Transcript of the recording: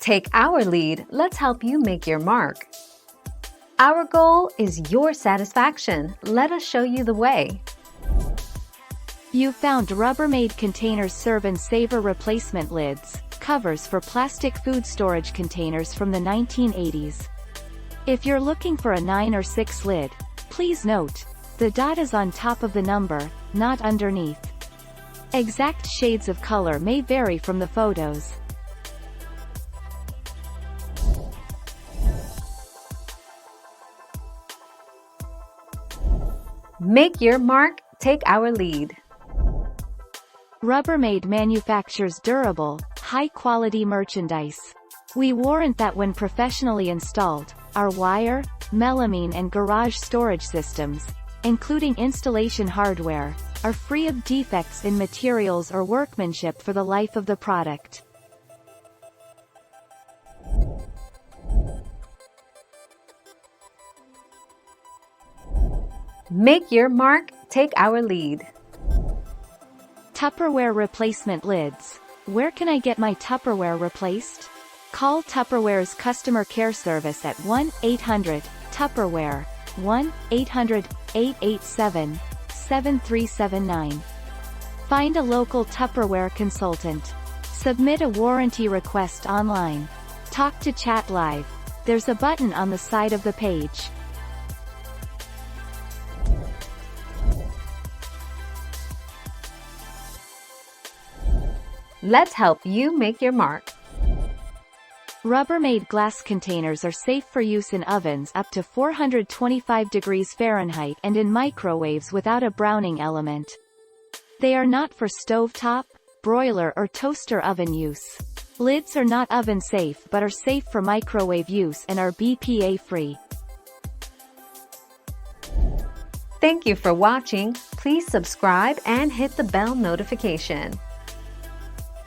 Take our lead, let's help you make your mark. Our goal is your satisfaction. Let us show you the way. You've found Rubbermaid Containers Serve and Savor Replacement Lids, covers for plastic food storage containers from the 1980s. If you're looking for a 9 or 6 lid, please note, the dot is on top of the number, not underneath. Exact shades of color may vary from the photos. Make your mark, take our lead. Rubbermaid manufactures durable, high-quality merchandise. We warrant that when professionally installed, our wire, melamine and garage storage systems, including installation hardware, are free of defects in materials or workmanship for the life of the product. Make your mark, take our lead. Tupperware replacement lids. Where can I get my Tupperware replaced? Call Tupperware's customer care service at 1-800-TUPPERWARE, 1-800-887-7379. Find a local Tupperware consultant. Submit a warranty request online. Talk to Chat Live. There's a button on the side of the page. Let's help you make your mark. Rubbermaid glass containers are safe for use in ovens up to 425 degrees Fahrenheit and in microwaves without a browning element. They are not for stovetop, broiler or toaster oven use. Lids are not oven safe but are safe for microwave use and are BPA free. Thank you for watching. Please subscribe and hit the bell notification.